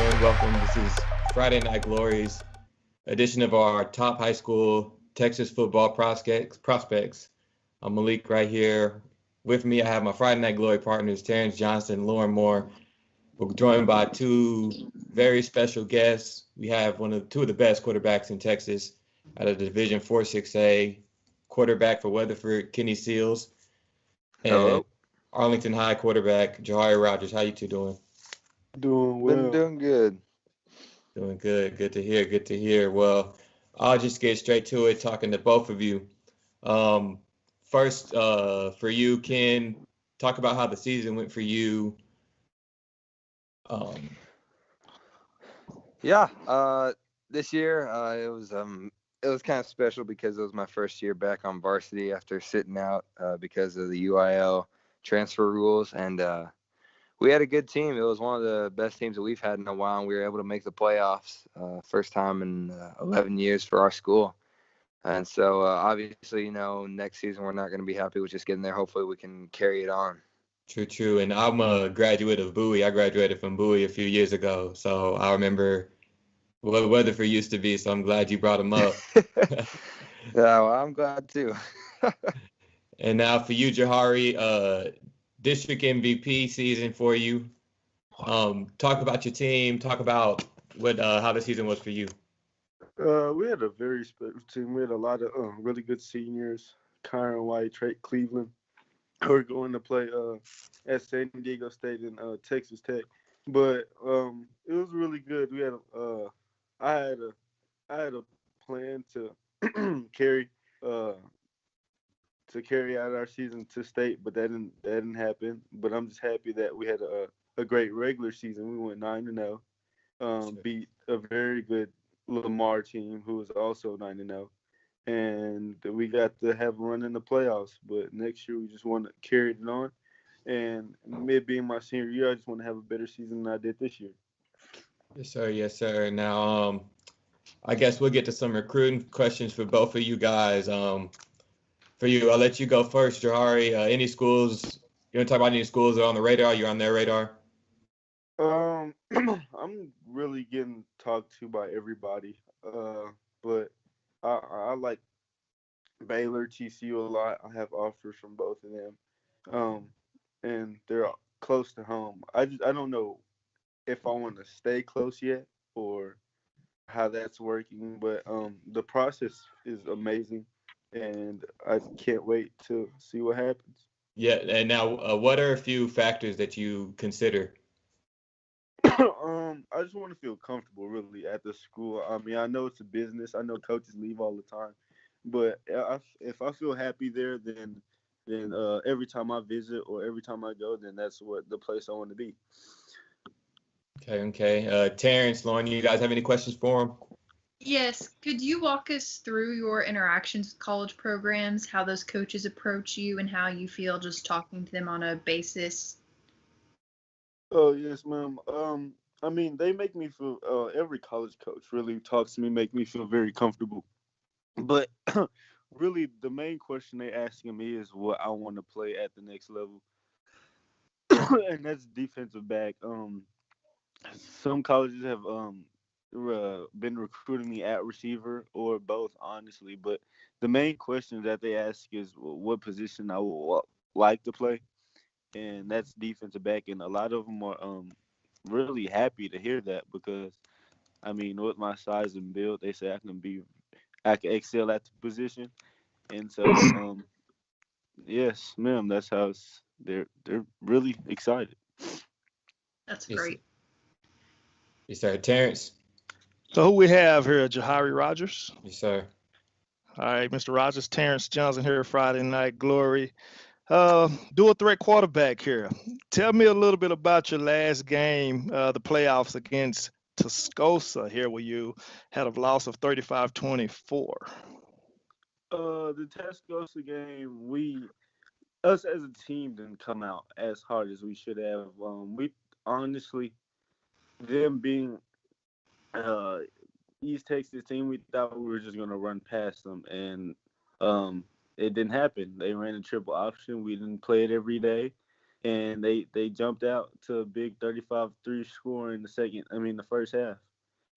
doing? Welcome. This is Friday Night Glories edition of our top high school Texas football prospects. I'm Malik right here. With me, I have my Friday Night Glory partners, Tarrance Johnson and Lauren Moore. We're joined by two very special guests. We have two of the best quarterbacks in Texas out of the Division 4-6A, quarterback for Weatherford, Ken Seals, and Hello. Arlington High quarterback Jahari Rogers. How you two doing? Doing well. Doing good. Doing good. Good to hear. Good to hear. Well, I'll just get straight to it, talking to both of you. First, for you, Ken, talk about how the season went for you. This year it was kind of special because it was my first year back on varsity after sitting out because of the UIL transfer rules, and we had a good team. It was one of the best teams that we've had in a while, and we were able to make the playoffs first time in 11 years for our school. And so obviously, next season we're not going to be happy with just getting there. Hopefully we can carry it on. True. And I'm a graduate of Bowie. I graduated from Bowie a few years ago, so I remember what Weatherford used to be, so I'm glad you brought them up. Yeah, well, I'm glad too. And now for you, Jahari, district MVP season for you. Talk about your team. Talk about how the season was for you. We had a very special team. We had a lot of really good seniors. Kyron White, Trey Cleveland. We're going to play at San Diego State in Texas Tech, but it was really good. We had I had a plan to carry out our season to state, but that didn't happen. But I'm just happy that we had a great regular season. We went 9-0, beat a very good Lamar team who was also 9-0, and we got to have a run in the playoffs. But next year we just want to carry it on, and me being my senior year, I just want to have a better season than I did this year. Yes, sir. Now, I guess we'll get to some recruiting questions for both of you guys. For you, I'll let you go first, Jahari. Any schools, you want to talk about any schools that are on the radar? You're on their radar? I'm really getting talked to by everybody, but I like Baylor, TCU a lot. I have offers from both of them, and they're close to home. I don't know if I want to stay close yet or how that's working, but the process is amazing, and I can't wait to see what happens. Yeah, and now what are a few factors that you consider? I just want to feel comfortable really at the school. I mean, I know it's a business. I know coaches leave all the time, but if I feel happy there, then every time I visit or every time I go, then that's what the place I want to be. Okay. Tarrance, Lauren, you guys have any questions for him? Yes. Could you walk us through your interactions with college programs, how those coaches approach you, and how you feel just talking to them on a basis? Oh, yes, ma'am. I mean, they make me feel, every college coach really talks to me, make me feel very comfortable. But really, the main question they asking me is what I want to play at the next level. And that's defensive back. Some colleges have been recruiting me at receiver or both, honestly. But the main question that they ask is what position I would like to play, and that's defensive back. And a lot of them are really happy to hear that because, I mean, with my size and build, they say I can excel at the position. And so, yes, ma'am, that's how they're really excited. That's Yes, great. yes, sir. Terrence? So who we have here? Jahari Rogers. Yes, sir. All right, Mr. Rogers, Tarrance Johnson here, Friday Night Glory. Dual threat quarterback here. Tell me a little bit about your last game, the playoffs against Tascosa here, where you had a loss of 35-24. The Tascosa game, us as a team didn't come out as hard as we should have. We honestly, them being East Texas team, we thought we were just gonna run past them, and it didn't happen. They ran a triple option. We didn't play it every day, and they jumped out to a big 35-3 score in the first half.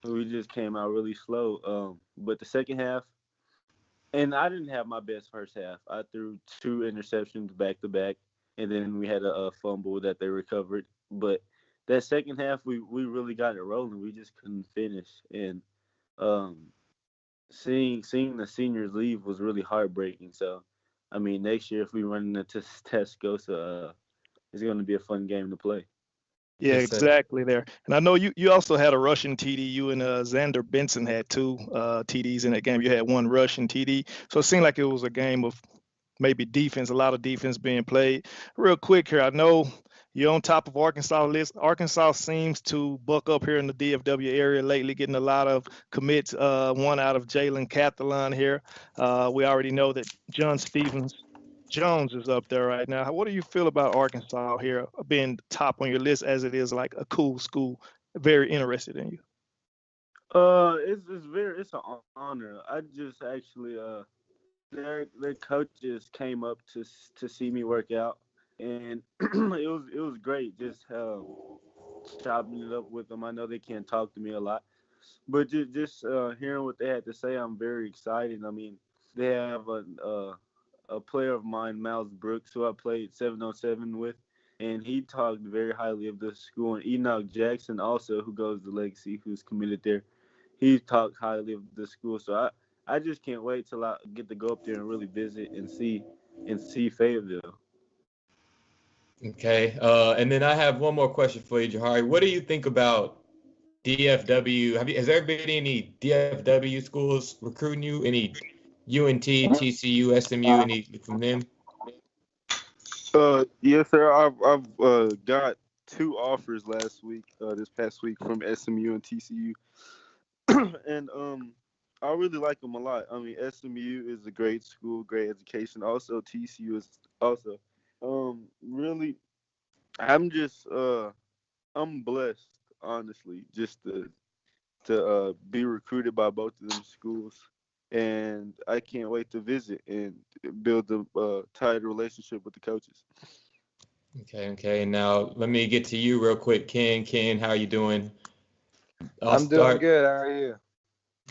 We just came out really slow. But the second half, and I didn't have my best first half. I threw 2 interceptions back to back, and then we had a fumble that they recovered. But that second half, we really got it rolling. We just couldn't finish, and um, seeing the seniors leave was really heartbreaking. So, I mean, next year if we run into Tascosa, it's going to be a fun game to play. Yeah, Yes, sir. exactly there. And I know you also had a rushing TD. You and Xander Benson had 2 TDs in that game. You had 1 rushing TD. So it seemed like it was a game of maybe defense, a lot of defense being played. Real quick here, I know you're on top of Arkansas list. Arkansas seems to buck up here in the DFW area lately, getting a lot of commits. One out of Jalen Cathalon here. We already know that John Stevens Jones is up there right now. What do you feel about Arkansas here being top on your list, as it is like a cool school? Very interested in you. It's an honor. I just actually their coaches came up to see me work out, and it was great just chopping it up with them. I know they can't talk to me a lot, but just hearing what they had to say, I'm very excited. I mean, they have a player of mine, Miles Brooks, who I played 7-on-7 with, and he talked very highly of the school. And Enoch Jackson, also, who goes to Legacy, who's committed there, he talked highly of the school. So I just can't wait till I get to go up there and really visit and see Fayetteville. Okay. And then I have one more question for you, Jahari. What do you think about DFW? Has there been any DFW schools recruiting you? Any UNT, TCU, SMU, any from them? Yes, sir. I've got 2 offers this past week from SMU and TCU, and I really like them a lot. I mean, SMU is a great school, great education. Also, TCU is also. Really, I'm just I'm blessed, honestly, just to be recruited by both of them schools, and I can't wait to visit and build a tight relationship with the coaches. Okay. Now let me get to you real quick, Ken. Ken, how are you doing? I'm doing good. How are you?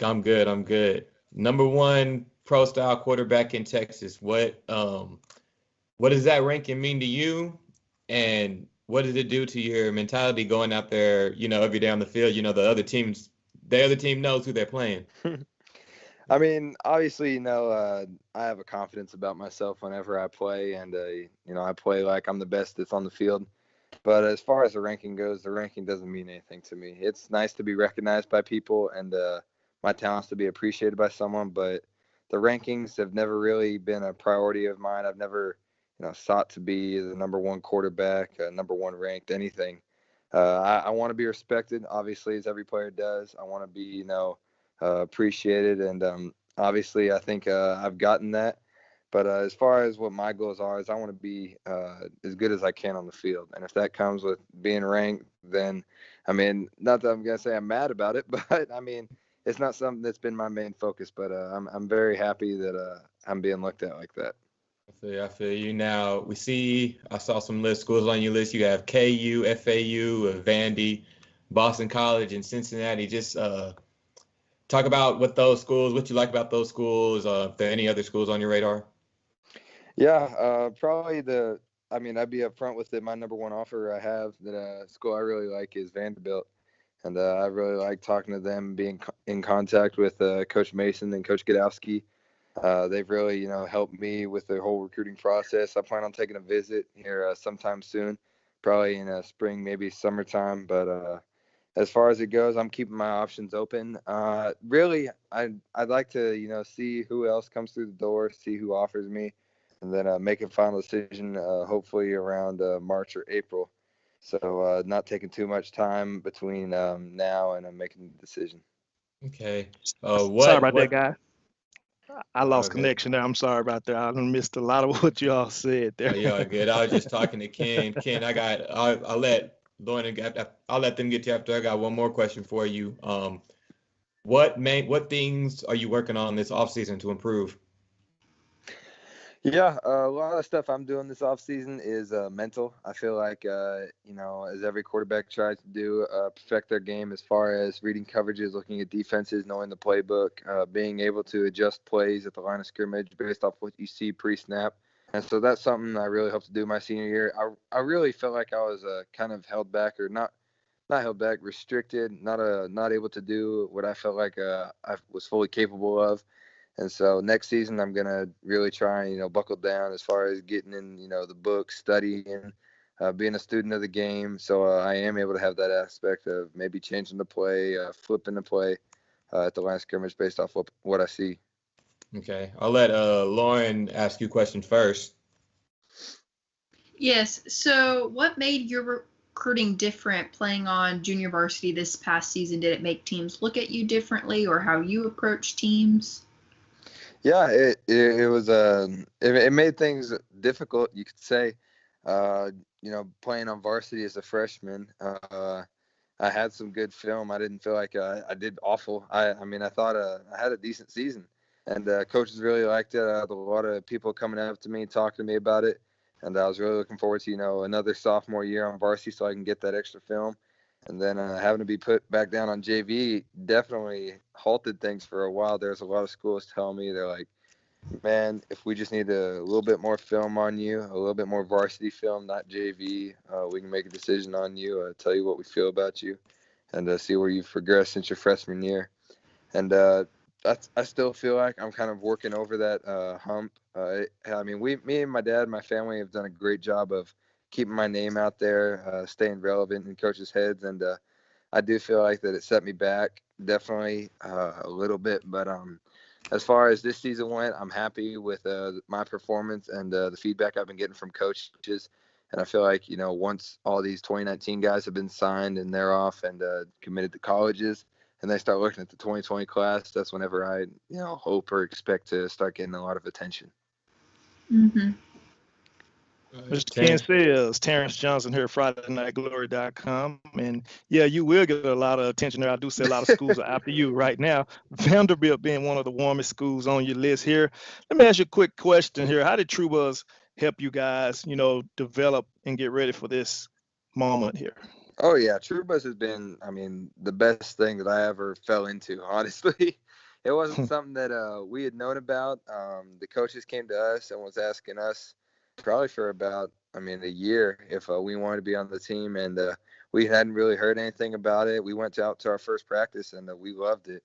I'm good. I'm good. Number 1 pro style quarterback in Texas. What does that ranking mean to you? And what does it do to your mentality going out there, every day on the field? The other team knows who they're playing. I mean, obviously, I have a confidence about myself whenever I play, and I play like I'm the best that's on the field. But as far as the ranking goes, the ranking doesn't mean anything to me. It's nice to be recognized by people and my talents to be appreciated by someone, but the rankings have never really been a priority of mine. I've never, sought to be the number 1 quarterback, number 1 ranked, anything. I want to be respected, obviously, as every player does. I want to be, appreciated, and obviously, I think I've gotten that. But as far as what my goals are, is I want to be as good as I can on the field. And if that comes with being ranked, then, I mean, not that I'm going to say I'm mad about it, but, I mean, it's not something that's been my main focus. But I'm very happy that I'm being looked at like that. I feel you. Now, I saw some schools on your list. You have KU, FAU, Vandy, Boston College, and Cincinnati. Just talk about what you like about those schools. If there are any other schools on your radar? Yeah, probably I'd be upfront with it. My number 1 offer I have school I really like is Vanderbilt. And I really like talking to them, being in contact with Coach Mason and Coach Godowski. They've really, helped me with the whole recruiting process. I plan on taking a visit here sometime soon, probably in spring, maybe summertime. But as far as it goes, I'm keeping my options open. Really, I'd like to, see who else comes through the door, see who offers me, and then make a final decision, hopefully around March or April. So not taking too much time between now and making the decision. Okay. Sorry about that, guy. I lost Okay. connection there. I'm sorry about that. I missed a lot of what you all said there. Oh, yeah, good. I was just talking to Ken. Ken, I'll let Lauren I'll let them get to you after. I got one more question for you. What things are you working on this offseason to improve? Yeah, a lot of stuff I'm doing this off season is mental. I feel like, as every quarterback tries to do, perfect their game as far as reading coverages, looking at defenses, knowing the playbook, being able to adjust plays at the line of scrimmage based off what you see pre-snap. And so that's something I really hope to do my senior year. I really felt like I was kind of held back, or not held back, restricted, not able to do what I felt like I was fully capable of. And so next season, I'm going to really try and, buckle down as far as getting in, the book, studying, being a student of the game. So I am able to have that aspect of maybe changing the play, flipping the play at the line of scrimmage based off what I see. Okay. I'll let Lauren ask you a question first. Yes. So what made your recruiting different playing on junior varsity this past season? Did it make teams look at you differently, or how you approach teams? Yeah, it was it made things difficult, you could say. Playing on varsity as a freshman, I had some good film. I didn't feel like I did awful. I mean, I thought I had a decent season, and coaches really liked it. I had a lot of people coming up to me, talking to me about it, and I was really looking forward to another sophomore year on varsity so I can get that extra film. And then having to be put back down on JV definitely halted things for a while. There's a lot of schools telling me, they're like, man, if we just need a little bit more film on you, a little bit more varsity film, not JV, we can make a decision on you, tell you what we feel about you, and see where you've progressed since your freshman year. And I still feel like I'm kind of working over that hump. I mean, me and my dad, my family have done a great job of keeping my name out there, staying relevant in coaches' heads, and I do feel like that it set me back definitely a little bit. But as far as this season went, I'm happy with my performance and the feedback I've been getting from coaches. And I feel like, once all these 2019 guys have been signed and they're off and committed to colleges, and they start looking at the 2020 class, that's whenever I, hope or expect to start getting a lot of attention. Mm-hmm. Mr. Ken Seals, Tarrance Johnson here, FridayNightGlory.com. And yeah, you will get a lot of attention there. I do say a lot of schools are after you right now. Vanderbilt being one of the warmest schools on your list here. Let me ask you a quick question here. How did True Buzz help you guys, develop and get ready for this moment here? Oh, yeah. True Buzz has been, the best thing that I ever fell into, honestly. It wasn't something that we had known about. The coaches came to us and was asking us probably for about, a year if we wanted to be on the team. And we hadn't really heard anything about it. We went out to our first practice, and we loved it.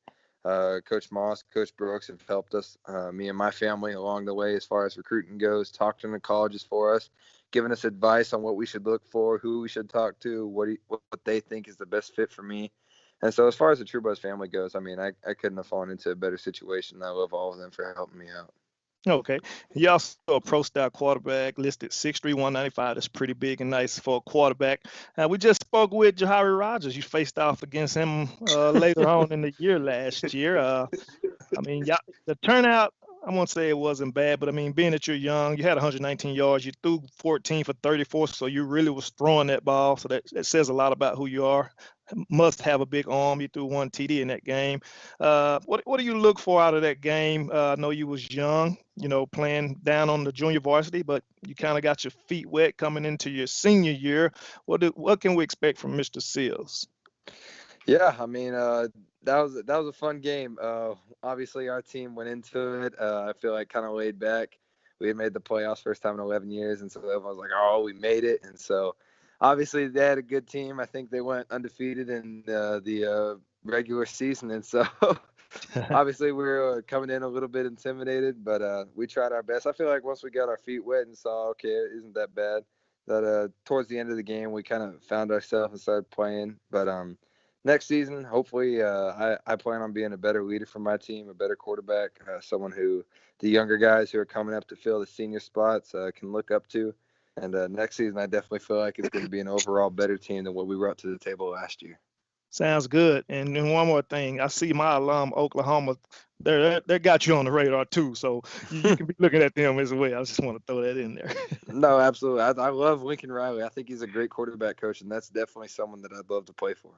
Coach Moss, Coach Brooks have helped us, me and my family, along the way as far as recruiting goes, talking to colleges for us, giving us advice on what we should look for, who we should talk to, what they think is the best fit for me. And so as far as the True Buzz family goes, I couldn't have fallen into a better situation. I love all of them for helping me out. Okay. He also a pro-style quarterback, listed 6'3", 195. That's pretty big and nice for a quarterback. We just spoke with Jahari Rogers. You faced off against him later on in the year last year. The turnout, I won't say it wasn't bad, but being that you're young, you had 119 yards, you threw 14 for 34, so you really was throwing that ball. So that says a lot about who you are. Must have a big arm. You threw one TD in that game. What do you look for out of that game? I know you was young, playing down on the junior varsity, but you kind of got your feet wet coming into your senior year. What can we expect from Mr. Seals? Yeah, that was a fun game. Obviously, our team went into it. I feel like kind of laid back. We had made the playoffs first time in 11 years, and so everyone was like, "Oh, we made it!" And so, obviously, they had a good team. I think they went undefeated in the regular season, and so obviously we were coming in a little bit intimidated, but we tried our best. I feel like once we got our feet wet and saw, okay, it isn't that bad, that towards the end of the game we kind of found ourselves and started playing. But next season, hopefully, I plan on being a better leader for my team, a better quarterback, someone who the younger guys who are coming up to fill the senior spots can look up to. And next season, I definitely feel like it's going to be an overall better team than what we brought to the table last year. Sounds good. And then one more thing, I see my alum, Oklahoma, they got you on the radar too. So you can be looking at them as well. I just want to throw that in there. No, absolutely. I love Lincoln Riley. I think he's a great quarterback coach, and that's definitely someone that I'd love to play for.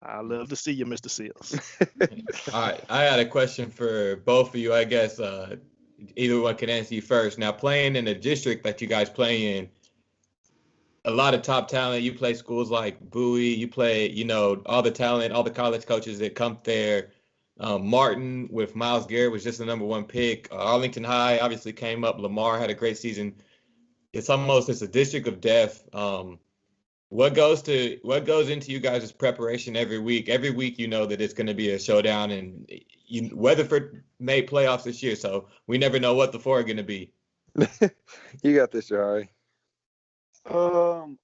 I love to see you, Mr. Seals. All right. I had a question for both of you, I guess. either one can answer you first. Now, playing in a district that you guys play in, a lot of top talent. You play schools like Bowie. You play, all the talent, all the college coaches that come there. Martin with Miles Garrett was just the #1 pick. Arlington High obviously came up. Lamar had a great season. It's a district of death. What goes into you guys' preparation every week? Every week you know that it's going to be a showdown, and Weatherford made playoffs this year, so we never know what the four are going to be. You got this, Jahari.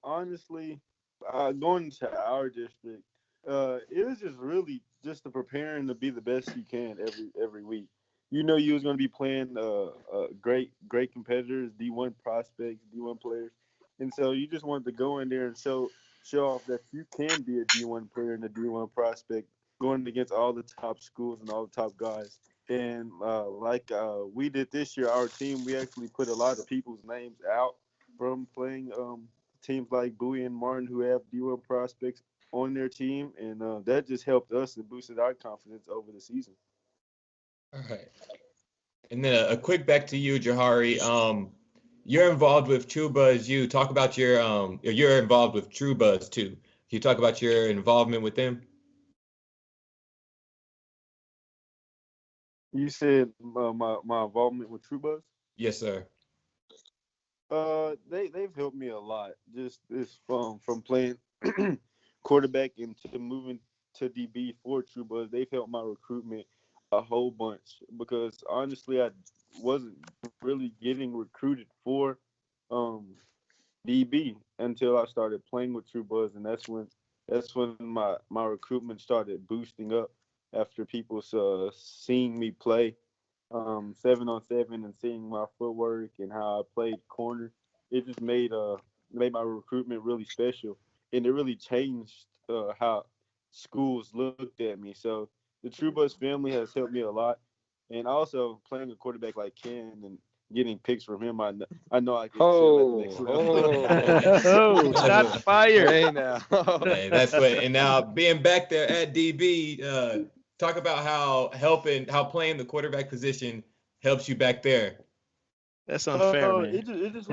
Honestly, going to our district, it was just really just preparing to be the best you can every week. You know, you was going to be playing great competitors, D1 prospects, D1 players, and so you just wanted to go in there and show off that you can be a D1 player and a D1 prospect, going against all the top schools and all the top guys. And we did this year, our team, we actually put a lot of people's names out from playing teams like Bowie and Martin who have D1 prospects on their team, and that just helped us and boosted our confidence over the season. All right. And then a quick back to you, Jahari. You're involved with True Buzz U. Talk about you're involved with True Buzz too. Can you talk about your involvement with them? You said my involvement with True Buzz? Yes, sir. They've helped me a lot. Just this from playing quarterback into moving to DB for True Buzz. They've helped my recruitment a whole bunch because honestly, I wasn't really getting recruited for DB until I started playing with True Buzz, and that's when my recruitment started boosting up after people seeing me play 7-on-7 and seeing my footwork and how I played corner. It just made my recruitment really special, and it really changed how schools looked at me. So the True Buzz family has helped me a lot, and also playing a quarterback like Ken and getting picks from him, I know I can chill at the next Oh, level. shots fired. Hey now. Hey, that's what. And now being back there at DB, talk about how playing the quarterback position helps you back there. That's unfair, man. It just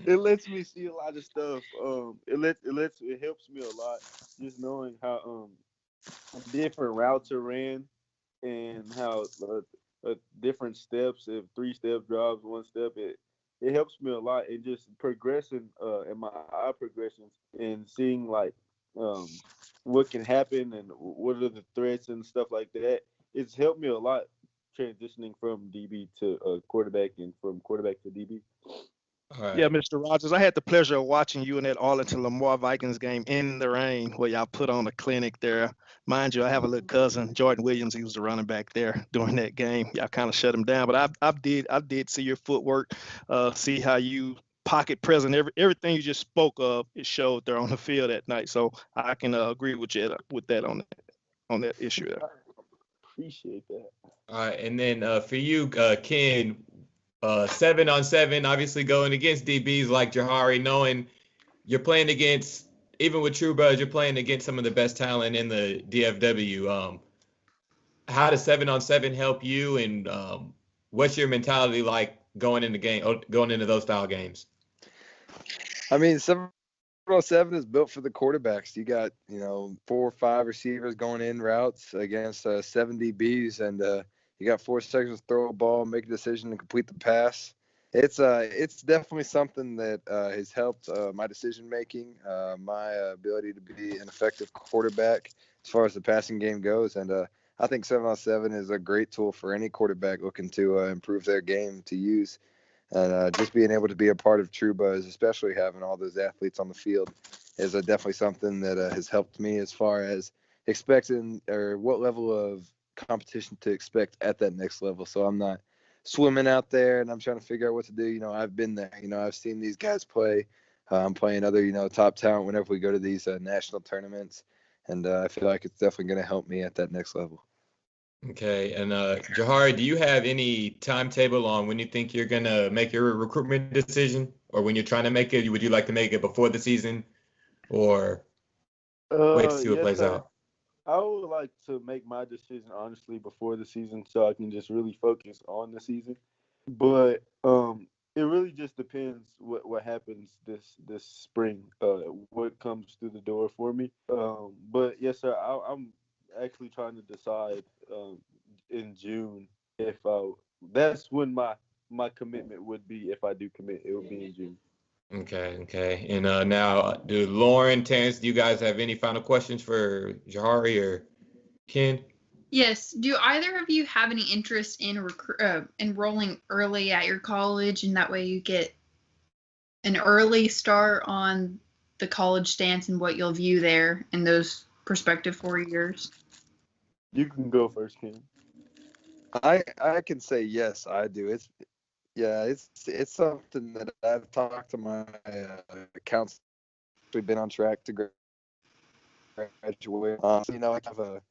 it lets me see a lot of stuff. It helps me a lot just knowing how different routes are ran and how different steps, if 3-step drives, 1-step, it helps me a lot in just progressing in my eye progressions and seeing like what can happen and what are the threats and stuff like that. It's helped me a lot transitioning from DB to quarterback and from quarterback to DB. Right. Yeah, Mr. Rogers, I had the pleasure of watching you in that Arlington Lamar Vikings game in the rain where y'all put on a clinic there. Mind you, I have a little cousin, Jordan Williams. He was the running back there during that game. Y'all kind of shut him down, but I did see your footwork, see how you pocket present, everything you just spoke of, it showed there on the field that night. So I can agree with you with that on that issue there. Appreciate that. All right, and then for you, Ken, 7-on-7, obviously going against DBs like Jahari, knowing you're playing against, even with True Buzz, you're playing against some of the best talent in the DFW. How does 7-on-7 help you, and what's your mentality like going into those style games? I mean, 7-on-7 is built for the quarterbacks. You got 4 or 5 receivers going in routes against 7 DBs, and you got 4 seconds to throw a ball, make a decision, and complete the pass. It's definitely something that has helped my decision making, my ability to be an effective quarterback as far as the passing game goes, and I think 7-on-7 is a great tool for any quarterback looking to improve their game to use. And just being able to be a part of True Buzz, especially having all those athletes on the field, is definitely something that has helped me as far as expecting or what level of competition to expect at that next level. So I'm not swimming out there and I'm trying to figure out what to do. I've been there. I've seen these guys play. I'm playing other, top talent whenever we go to these national tournaments. And I feel like it's definitely going to help me at that next level. Okay, and Jahari, do you have any timetable on when you think you're going to make your recruitment decision, or when you're trying to make it? Would you like to make it before the season, or wait to see what plays out? I would like to make my decision honestly before the season, so I can just really focus on the season. But it really just depends what happens this spring. What comes through the door for me. But yes, sir. I'm actually trying to decide in June if I. That's when my commitment would be if I do commit. It would be in June. Okay. And now, do Lauren, Terrence, do you guys have any final questions for Jahari or Ken? Yes. Do either of you have any interest in enrolling early at your college, and that way you get an early start on the college stance and what you'll view there in those prospective 4 years? You can go first, Ken. I can say yes, I do. It's something that I've talked to my counselor. We've been on track to graduate. I have the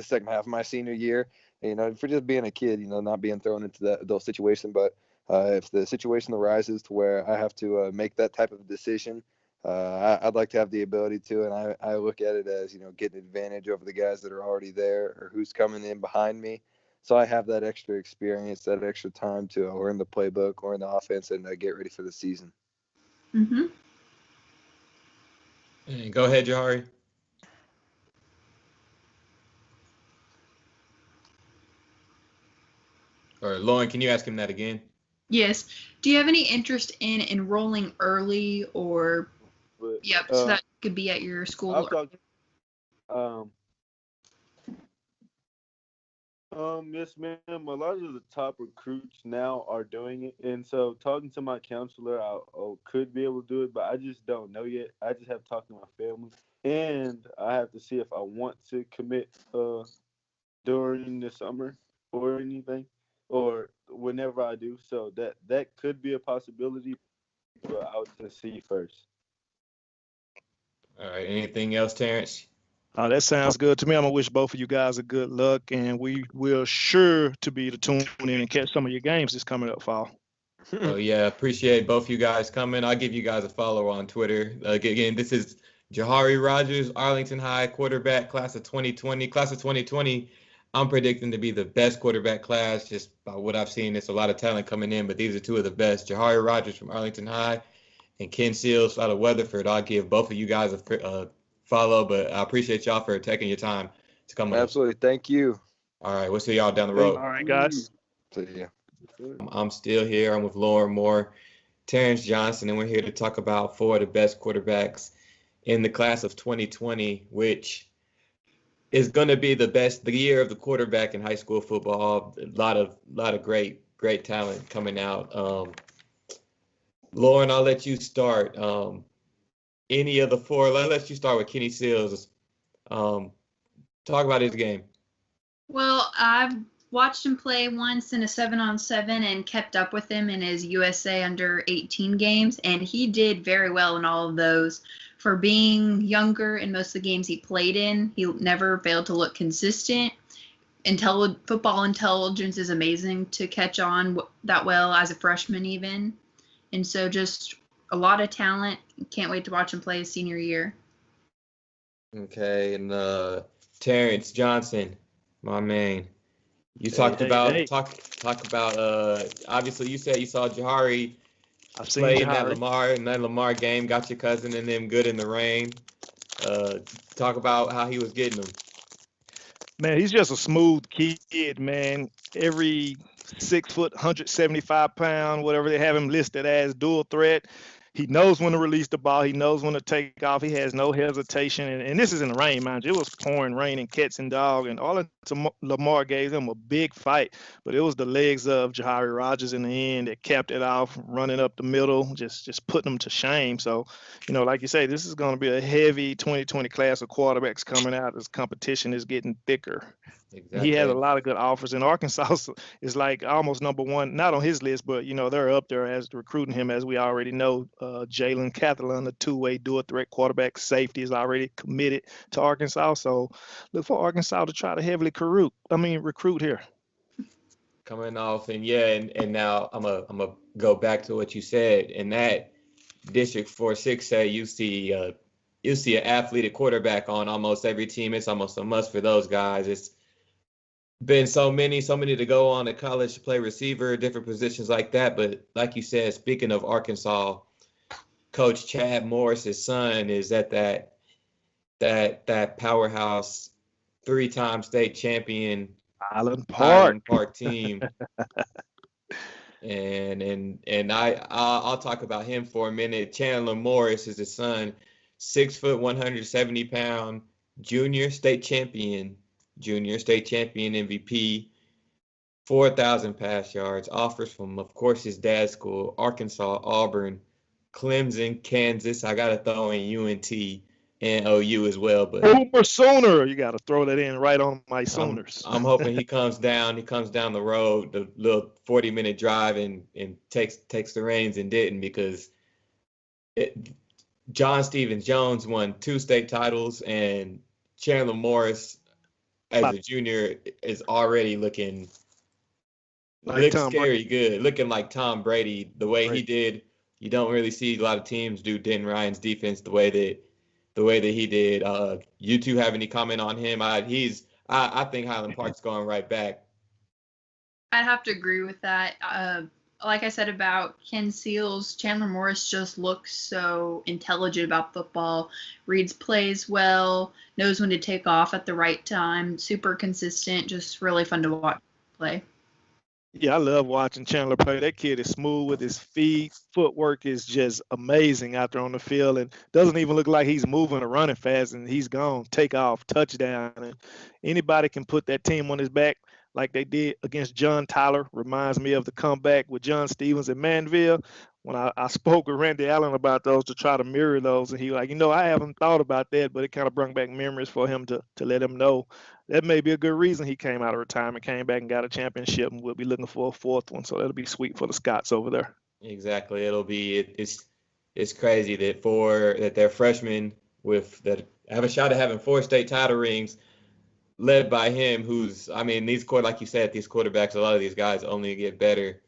second half of my senior year. For just being a kid, not being thrown into those situations. But if the situation arises to where I have to make that type of decision, I'd like to have the ability to, and I look at it as getting advantage over the guys that are already there or who's coming in behind me. So I have that extra experience, that extra time to learn the playbook, learn the offense, and get ready for the season. Mm-hmm. Go ahead, Jahari. Or Lauren, can you ask him that again? Yes. Do you have any interest in enrolling early or, But, so that could be at your school? I've talked. Yes, ma'am. A lot of the top recruits now are doing it, and so talking to my counselor, I could be able to do it, but I just don't know yet. I just have to talk to my family, and I have to see if I want to commit during the summer or anything, or whenever I do. So that could be a possibility, but I'll just see first. All right. Anything else, Terrence? That sounds good to me. I'm gonna wish both of you guys a good luck, and we will sure to be to tune in and catch some of your games this coming up fall. Oh yeah, appreciate both you guys coming. I'll give you guys a follow on Twitter. Again, this is Jahari Rogers, Arlington High quarterback, class of 2020. Class of 2020, I'm predicting to be the best quarterback class just by what I've seen. There's a lot of talent coming in, but these are two of the best. Jahari Rogers from Arlington High and Ken Seals out of Weatherford. I'll give both of you guys a follow, but I appreciate y'all for taking your time to come on. Absolutely. Thank you. All right, we'll see y'all down the road. All right, guys. See ya. I'm still here. I'm with Lauren Moore, Tarrance Johnson, and we're here to talk about 4 of the best quarterbacks in the class of 2020, which is going to be the year of the quarterback in high school football. A lot of great talent coming out. Lauren, I'll let you start. Any of the 4, let's you start with Kenny Seals. Talk about his game. Well, I've watched him play once in a 7-on-7 and kept up with him in his USA under 18 games, and he did very well in all of those. For being younger in most of the games he played in, he never failed to look consistent. Football intelligence is amazing to catch on that well as a freshman even. And so just a lot of talent. Can't wait to watch him play his senior year. Okay, and Tarrance Johnson, my man. You talk about obviously you said you saw Jahari play in that Lamar game, got your cousin and them good in the rain. Talk about how he was getting them. Man, he's just a smooth kid, man. Every 6 foot, 175 pound, whatever they have him listed as, dual threat. He knows when to release the ball. He knows when to take off. He has no hesitation. And this is in the rain, mind you. It was pouring rain and cats and dog. And Arlington Lamar gave him a big fight. But it was the legs of Jahari Rogers in the end that kept it off, running up the middle, just putting them to shame. So, like you say, this is going to be a heavy 2020 class of quarterbacks coming out as competition is getting thicker. Exactly. He has a lot of good offers, and Arkansas is like almost number one, not on his list, but they're up there as recruiting him, as we already know. Jalen Catherine, the 2-way dual threat quarterback safety, is already committed to Arkansas. So look for Arkansas to try to heavily recruit here. Coming off, and now I'm a go back to what you said. In that District 4-6A, you see you'll see an athletic quarterback on almost every team. It's almost a must for those guys. It's been so many to go on to college to play receiver, different positions like that. But like you said, speaking of Arkansas, Coach Chad Morris's son is at that powerhouse, 3-time state champion Island Highland Park. Park team. and I'll talk about him for a minute. Chandler Morris is his son, 6 foot, 170 pound, junior state champion MVP, 4,000 pass yards, offers from, of course, his dad's school, Arkansas, Auburn, Clemson, Kansas. I got to throw in UNT and OU as well. But Boomer Sooner. You got to throw that in right on my Sooners. I'm hoping he comes down the road, the little 40-minute drive, and takes the reins, and didn't, because John Stevens Jones won 2 state titles, and Chandler Morris as a junior is already looking scary good, looking like Tom Brady. The way he did, you don't really see a lot of teams do Den Ryan's defense the way that he did. You two have any comment on him? I think Highland Park's going right back. I'd have to agree with that. Like I said about Ken Seals, Chandler Morris just looks so intelligent about football, reads plays well, knows when to take off at the right time, super consistent, just really fun to watch play. Yeah, I love watching Chandler play. That kid is smooth with his feet. Footwork is just amazing out there on the field, and doesn't even look like he's moving or running fast, and he's gone, take off, touchdown. And anybody can put that team on his back like they did against John Tyler. Reminds me of the comeback with John Stevens in Manville. When I spoke with Randy Allen about those to try to mirror those, and he was like, I haven't thought about that, but it kind of brought back memories for him to let him know that may be a good reason he came out of retirement, came back and got a championship, and we'll be looking for a 4th one. So that'll be sweet for the Scots over there. Exactly. It's crazy that they're freshmen that have a shot at having 4 state title rings, led by him, like you said, these quarterbacks, a lot of these guys only get better.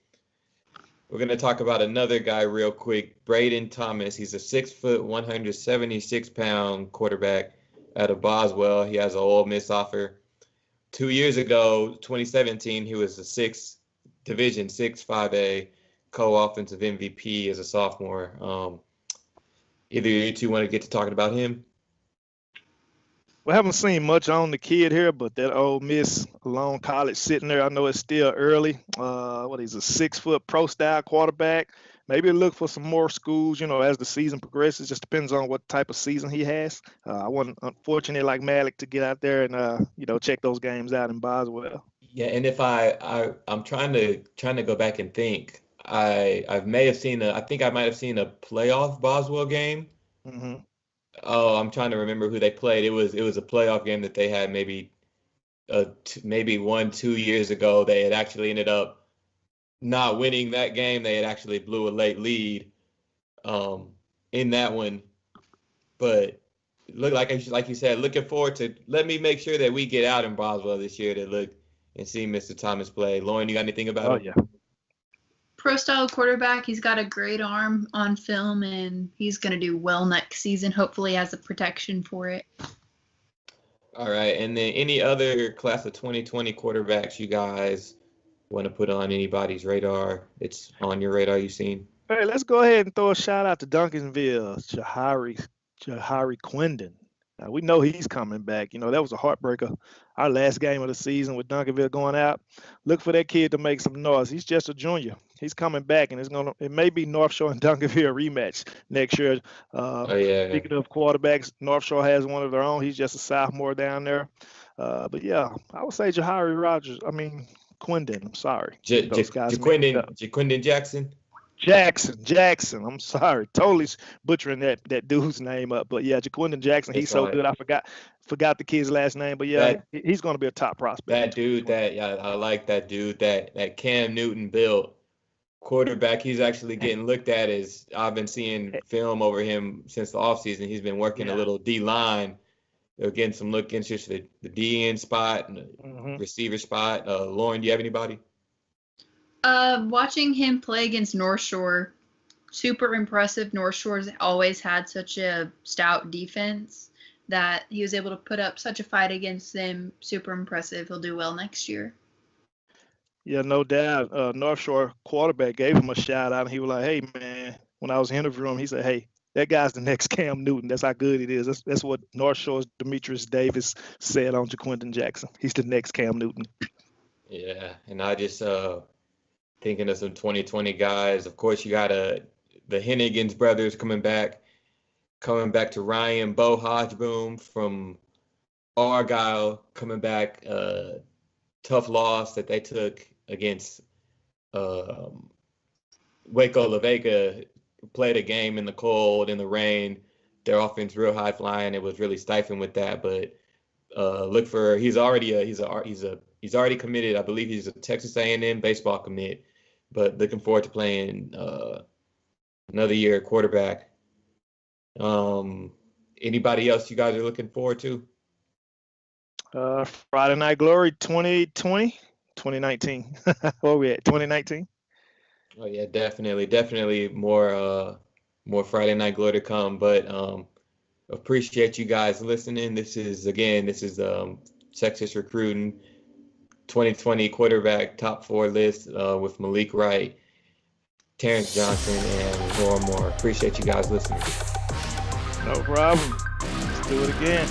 We're going to talk about another guy real quick, Braden Thomas. He's a 6 foot, 176 pound quarterback out of Boswell. He has an Ole Miss offer. 2 years ago, 2017, he was a Division 6 5A co-offensive MVP as a sophomore. Either you two want to get to talking about him? We haven't seen much on the kid here, but that Ole Miss Long College sitting there, I know it's still early. He's a 6 foot pro style quarterback. Maybe look for some more schools, as the season progresses. Just depends on what type of season he has. I wasn't unfortunate like Malik to get out there and check those games out in Boswell. Yeah, and if I'm trying to go back and think. I might have seen a playoff Boswell game. Mm-hmm. Oh, I'm trying to remember who they played. It was a playoff game that they had maybe 1-2 years ago. They had actually ended up not winning that game. They had actually blew a late lead in that one. But look, like you said, looking forward to. Let me make sure that we get out in Boswell this year to look and see Mr. Thomas play. Lauren, you got anything about him? Yeah. Pro style quarterback. He's got a great arm on film, and he's going to do well next season. Hopefully, has the protection for it. All right, and then any other class of 2020 quarterbacks you guys want to put on anybody's radar? It's on your radar you've seen? Hey, let's go ahead and throw a shout out to Duncansville, Jahari Quindon. We know he's coming back. That was a heartbreaker. Our last game of the season with Duncanville going out. Look for that kid to make some noise. He's just a junior. He's coming back, and it may be North Shore and Duncanville rematch next year. Speaking of quarterbacks, North Shore has one of their own. He's just a sophomore down there. But yeah, I would say Quindon. I'm sorry. Jaquindon Jackson. Jackson. I'm sorry, totally butchering that dude's name up. But yeah, Jaquindon Jackson. He's so good. I forgot the kid's last name. But yeah, he's going to be a top prospect. That dude, I like that dude. That Cam Newton built quarterback. He's actually getting looked at as I've been seeing film over him since the offseason. He's been working a little D line, getting some look into the DN spot and the receiver spot. Lauren, do you have anybody? Watching him play against North Shore, super impressive. North Shore's always had such a stout defense that he was able to put up such a fight against them. Super impressive. He'll do well next year. Yeah, no doubt. North Shore quarterback gave him a shout out, and he was like, "Hey, man," when I was interviewing him, he said, "Hey, that guy's the next Cam Newton. That's how good it is." That's what North Shore's Demetrius Davis said on Jaquindon Jackson. He's the next Cam Newton. Yeah, and I just thinking of some 2020 guys. Of course, you got the Hennigan's brothers coming back to Ryan, Bo Hodgeboom from Argyle coming back. Tough loss that they took against Waco LaVega. Played a game in the cold, in the rain. Their offense real high flying. It was really stifling with that. But look for he's already committed. I believe he's a Texas A&M baseball commit. But looking forward to playing another year at quarterback. Anybody else you guys are looking forward to? Friday Night Glory 2020, 2019. Where we at? 2019? Oh yeah, definitely more Friday Night Glory to come. But appreciate you guys listening. This is Texas Recruiting 2020 quarterback top 4 list with Malik Wright, Tarrance Johnson, and Moore. Appreciate you guys listening. No problem. Let's do it again.